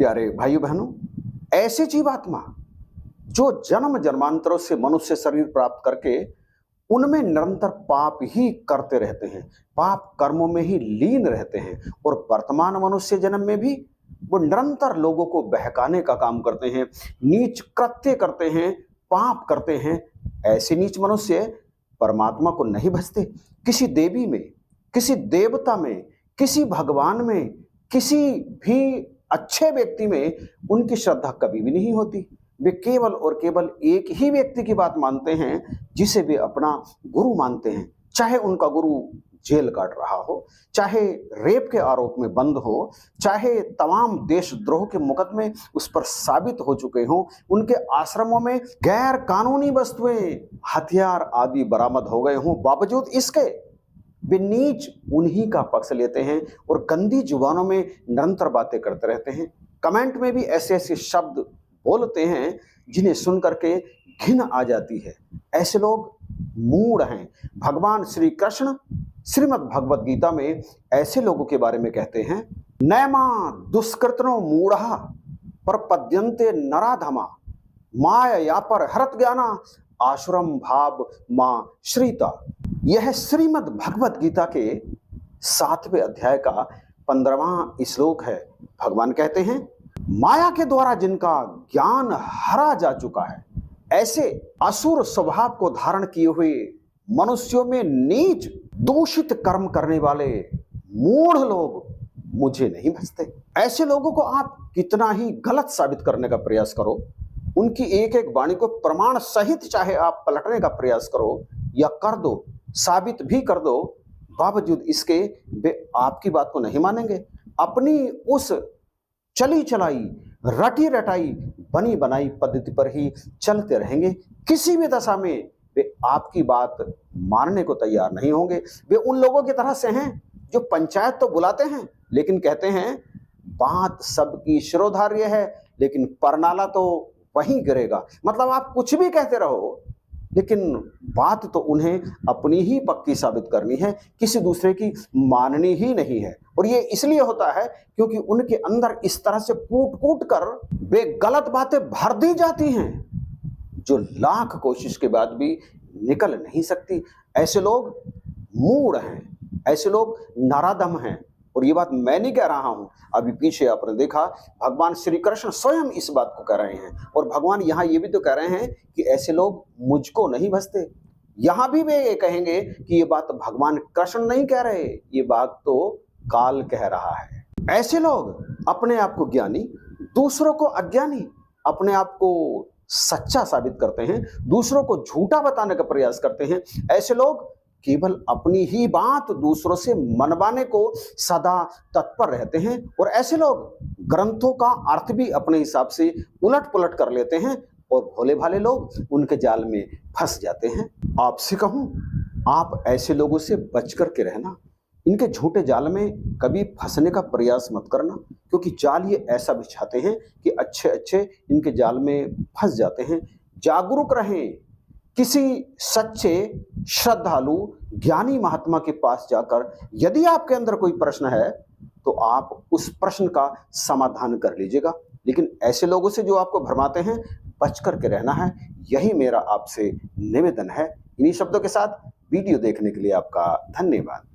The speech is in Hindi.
प्यारे भाइयों बहनों, ऐसी जीवात्मा जो जन्म जन्मांतरों से मनुष्य शरीर प्राप्त करके उनमें निरंतर पाप ही करते रहते हैं, पाप कर्मों में ही लीन रहते हैं और वर्तमान मनुष्य जन्म में भी वो निरंतर लोगों को बहकाने का काम करते हैं, नीच कृत्य करते हैं, पाप करते हैं। ऐसे नीच मनुष्य परमात्मा को नहीं भजते। किसी देवी में, किसी देवता में, किसी भगवान में, किसी भी अच्छे व्यक्ति में उनकी श्रद्धा कभी भी नहीं होती। वे केवल और केवल एक ही व्यक्ति की बात मानते हैं जिसे वे अपना गुरु मानते हैं, चाहे उनका गुरु जेल काट रहा हो, चाहे रेप के आरोप में बंद हो, चाहे तमाम देशद्रोह के मुकदमे उस पर साबित हो चुके हों, उनके आश्रमों में गैर कानूनी वस्तुएं, हथियार आदि बरामद हो गए हों, बावजूद इसके वे नीच उन्हीं का पक्ष लेते हैं और गंदी जुबानों में निरंतर बातें करते रहते हैं। कमेंट में भी ऐसे ऐसे शब्द बोलते हैं जिन्हें सुन करके घिन आ जाती है। ऐसे लोग मूढ़ हैं। भगवान श्री कृष्ण श्रीमद् भगवद गीता में ऐसे लोगों के बारे में कहते हैं, नैमा दुष्कृतनो मूढ़ा प्रपद्यन्ते नराधमा माया पर हरत ज्ञाना आश्रम भाव मां श्रीता। यह श्रीमद् भगवद गीता के 7वें अध्याय का 15वां श्लोक है। भगवान कहते हैं, माया के द्वारा जिनका ज्ञान हरा जा चुका है, ऐसे असुर स्वभाव को धारण किए हुए मनुष्यों में नीच दूषित कर्म करने वाले मूढ़ लोग मुझे नहीं भजते। ऐसे लोगों को आप कितना ही गलत साबित करने का प्रयास करो, उनकी एक एक वाणी को प्रमाण सहित चाहे आप पलटने का प्रयास करो या कर दो, साबित भी कर दो, बावजूद इसके वे आपकी बात को नहीं मानेंगे। अपनी उस चली चलाई, रटी रटाई, बनी बनाई पद्धति पर ही चलते रहेंगे। किसी भी दशा में वे आपकी बात मानने को तैयार नहीं होंगे। वे उन लोगों की तरह से हैं जो पंचायत तो बुलाते हैं लेकिन कहते हैं बात सबकी शिरोधार्य है, लेकिन परनाला तो वहीं गिरेगा। मतलब आप कुछ भी कहते रहो लेकिन बात तो उन्हें अपनी ही पक्की साबित करनी है, किसी दूसरे की माननी ही नहीं है। और ये इसलिए होता है क्योंकि उनके अंदर इस तरह से कूट कूट कर वे गलत बातें भर दी जाती हैं जो लाख कोशिश के बाद भी निकल नहीं सकती। ऐसे लोग मूढ़ हैं, ऐसे लोग नराधम हैं। और ये बात मैं नहीं कह रहा हूं, अभी पीछे आपने देखा भगवान श्री कृष्ण स्वयं इस बात को कह रहे हैं। और भगवान यहां ये भी तो कह रहे हैं कि ऐसे लोग मुझको नहीं भजते। यहां भी वे ये कहेंगे कि ये बात भगवान कृष्ण नहीं कह रहे, ये बात तो काल कह रहा है। ऐसे लोग अपने आप को ज्ञानी, दूसरों को अज्ञानी, अपने आप को सच्चा साबित करते हैं, दूसरों को झूठा बताने का प्रयास करते हैं। ऐसे लोग केवल अपनी ही बात दूसरों से मनवाने को सदा तत्पर रहते हैं। और ऐसे लोग ग्रंथों का अर्थ भी अपने हिसाब से उलट पुलट कर लेते हैं और भोले भाले लोग उनके जाल में फंस जाते हैं। आपसे कहूं, आप ऐसे लोगों से बच करके रहना। इनके झूठे जाल में कभी फंसने का प्रयास मत करना, क्योंकि जाल ये ऐसा बिछाते हैं कि अच्छे अच्छे इनके जाल में फंस जाते हैं। जागरूक रहें। किसी सच्चे श्रद्धालु ज्ञानी महात्मा के पास जाकर यदि आपके अंदर कोई प्रश्न है तो आप उस प्रश्न का समाधान कर लीजिएगा। लेकिन ऐसे लोगों से जो आपको भरमाते हैं, बच करके रहना है। यही मेरा आपसे निवेदन है। इन्हीं शब्दों के साथ वीडियो देखने के लिए आपका धन्यवाद।